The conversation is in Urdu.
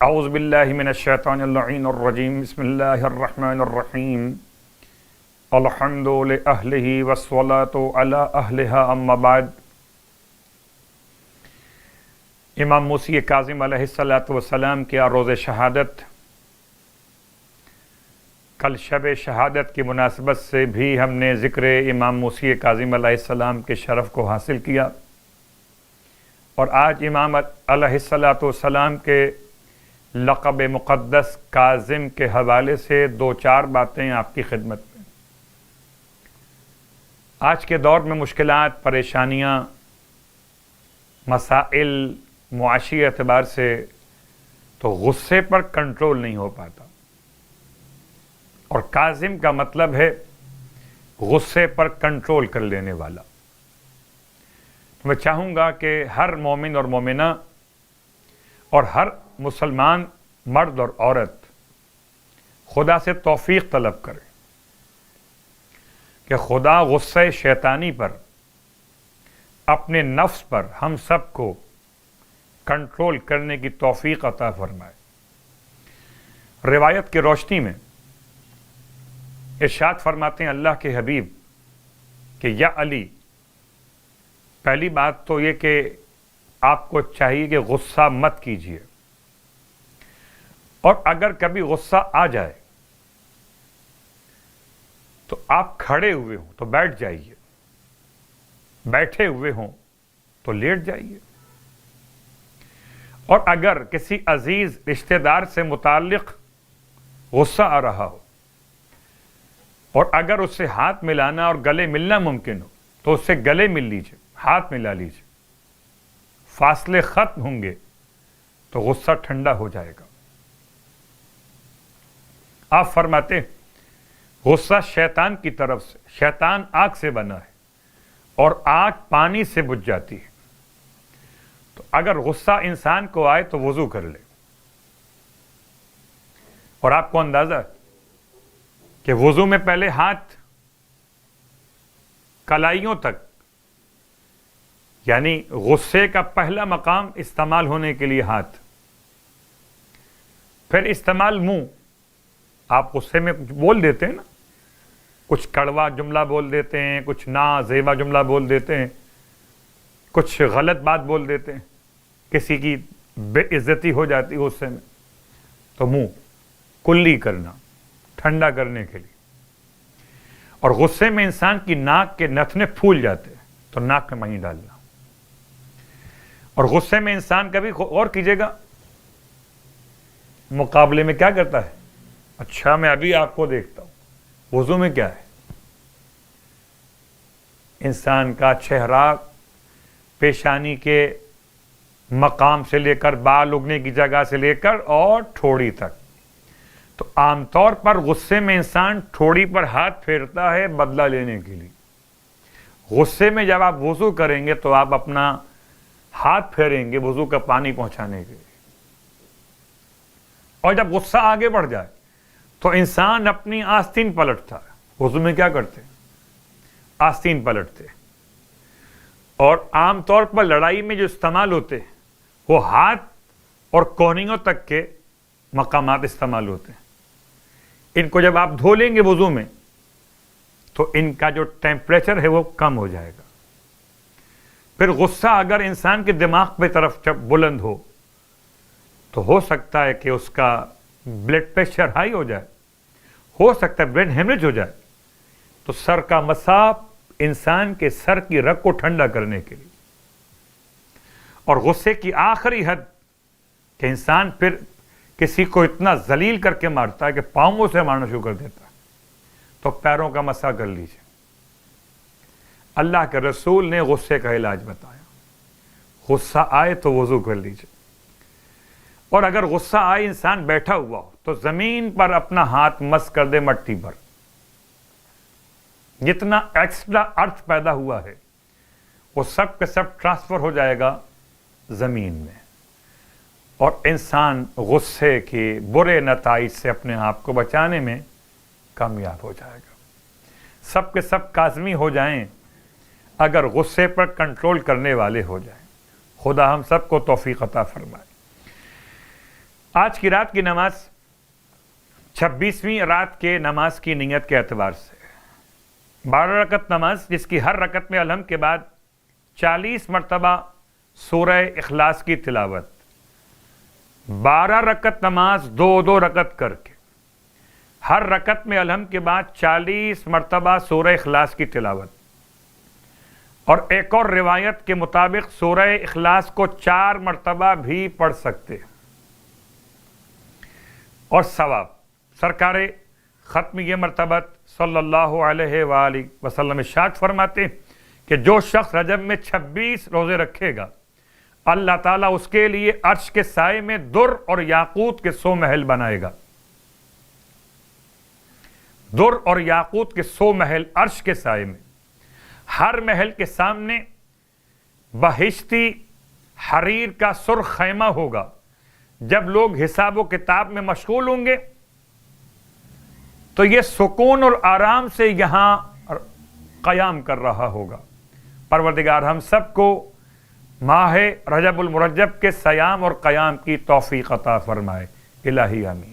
اعوذ باللہ من الشیطان اللعین الرجیم بسم اللہ الرحمن الرحیم الحمد لأہلہ والصلاة علی اہلہا اما بعد۔ امام موسی کاظم علیہ السلام کی روز شہادت، کل شب شہادت کی مناسبت سے بھی ہم نے ذکر امام موسی کاظم علیہ السلام کے شرف کو حاصل کیا، اور آج امام علیہ السلام کے لقب مقدس کاظم کے حوالے سے دو چار باتیں آپ کی خدمت میں۔ آج کے دور میں مشکلات، پریشانیاں، مسائل معاشی اعتبار سے تو غصے پر کنٹرول نہیں ہو پاتا، اور کاظم کا مطلب ہے غصے پر کنٹرول کر لینے والا۔ میں چاہوں گا کہ ہر مومن اور مومنہ اور ہر مسلمان مرد اور عورت خدا سے توفیق طلب کرے کہ خدا غصے شیطانی پر، اپنے نفس پر ہم سب کو کنٹرول کرنے کی توفیق عطا فرمائے۔ روایت کی روشنی میں ارشاد فرماتے ہیں اللہ کے حبیب کہ یا علی، پہلی بات تو یہ کہ آپ کو چاہیے کہ غصہ مت کیجیے، اور اگر کبھی غصہ آ جائے تو آپ کھڑے ہوئے ہوں تو بیٹھ جائیے، بیٹھے ہوئے ہوں تو لیٹ جائیے، اور اگر کسی عزیز رشتہ دار سے متعلق غصہ آ رہا ہو اور اگر اس سے ہاتھ ملانا اور گلے ملنا ممکن ہو تو اس سے گلے مل لیجیے، ہاتھ ملا لیجیے، فاصلے ختم ہوں گے تو غصہ ٹھنڈا ہو جائے گا۔ آپ فرماتے غصہ شیطان کی طرف سے، شیطان آگ سے بنا ہے اور آگ پانی سے بجھ جاتی ہے، تو اگر غصہ انسان کو آئے تو وضو کر لے، اور آپ کو اندازہ ہے کہ وضو میں پہلے ہاتھ کلائیوں تک، یعنی غصے کا پہلا مقام استعمال ہونے کے لیے ہاتھ، پھر استعمال منہ۔ آپ غصے میں کچھ بول دیتے ہیں نا، کچھ کڑوا جملہ بول دیتے ہیں، کچھ نازیبا جملہ بول دیتے ہیں، کچھ غلط بات بول دیتے ہیں، کسی کی بے عزتی ہو جاتی غصے میں، تو منہ کلی کرنا ٹھنڈا کرنے کے لیے۔ اور غصے میں انسان کی ناک کے نتنے پھول جاتے ہیں تو ناک میں مہی ڈالنا۔ اور غصے میں انسان کبھی غور کیجیے گا مقابلے میں کیا کرتا ہے، اچھا میں ابھی آپ کو دیکھتا ہوں۔ وضو میں کیا ہے، انسان کا چہرہ پیشانی کے مقام سے لے کر بال اگنے کی جگہ سے لے کر اور ٹھوڑی تک، تو عام طور پر غصے میں انسان ٹھوڑی پر ہاتھ پھیرتا ہے بدلہ لینے کے لیے۔ غصے میں جب آپ وضو کریں گے تو آپ اپنا ہاتھ پھیریں گے وضو کا پانی پہنچانے کے لیے، اور جب غصہ آگے بڑھ جائے تو انسان اپنی آستین پلٹتا ہے۔ وضو میں کیا کرتے ہیں، آستین پلٹتے، اور عام طور پر لڑائی میں جو استعمال ہوتے ہیں وہ ہاتھ اور کونیوں تک کے مقامات استعمال ہوتے ہیں۔ ان کو جب آپ دھو لیں گے وضو میں تو ان کا جو ٹیمپریچر ہے وہ کم ہو جائے گا۔ پھر غصہ اگر انسان کے دماغ پہ طرف جب بلند تو ہو سکتا ہے کہ اس کا بلڈ پریشر ہائی ہو جائے، ہو سکتا ہے برین ہیمریج ہو جائے، تو سر کا مساج انسان کے سر کی رگ کو ٹھنڈا کرنے کے لیے۔ اور غصے کی آخری حد کہ انسان پھر کسی کو اتنا ذلیل کر کے مارتا ہے کہ پاؤں سے مارنا شروع کر دیتا ہے، تو پیروں کا مسا کر لیجیے۔ اللہ کے رسول نے غصے کا علاج بتایا، غصہ آئے تو وضو کر لیجیے، اور اگر غصہ آئے انسان بیٹھا ہوا ہو تو زمین پر اپنا ہاتھ مس کر دے، مٹی پر، جتنا ایکسٹرا ارتھ پیدا ہوا ہے وہ سب کے سب ٹرانسفر ہو جائے گا زمین میں، اور انسان غصے کے برے نتائج سے اپنے آپ کو بچانے میں کامیاب ہو جائے گا۔ سب کے سب کاظمی ہو جائیں اگر غصے پر کنٹرول کرنے والے ہو جائیں۔ خدا ہم سب کو توفیق عطا فرمائے۔ آج کی رات کی نماز 26ویں رات کے نماز کی نیت کے اعتبار سے 12 رکعت نماز، جس کی ہر رکعت میں الحمد کے بعد 40 مرتبہ سورہ اخلاص کی تلاوت، 12 رکعت نماز 2 رکعت کر کے ہر رکعت میں الحمد کے بعد 40 مرتبہ سورہ اخلاص کی تلاوت، اور ایک اور روایت کے مطابق سورہ اخلاص کو 4 مرتبہ بھی پڑھ سکتے، اور ثواب سرکار ختمیہ مرتبت صلی اللہ علیہ وآلہ وسلم ارشاد فرماتے کہ جو شخص رجب میں 26 روزے رکھے گا، اللہ تعالیٰ اس کے لیے عرش کے سائے میں در اور یاقوت کے 100 محل بنائے گا۔ در اور یاقوت کے 100 محل عرش کے سائے میں، ہر محل کے سامنے بہشتی حریر کا سرخ خیمہ ہوگا۔ جب لوگ حساب و کتاب میں مشغول ہوں گے تو یہ سکون اور آرام سے یہاں قیام کر رہا ہوگا۔ پروردگار ہم سب کو ماہ رجب المرجب کے صیام اور قیام کی توفیق عطا فرمائے، الہی آمین۔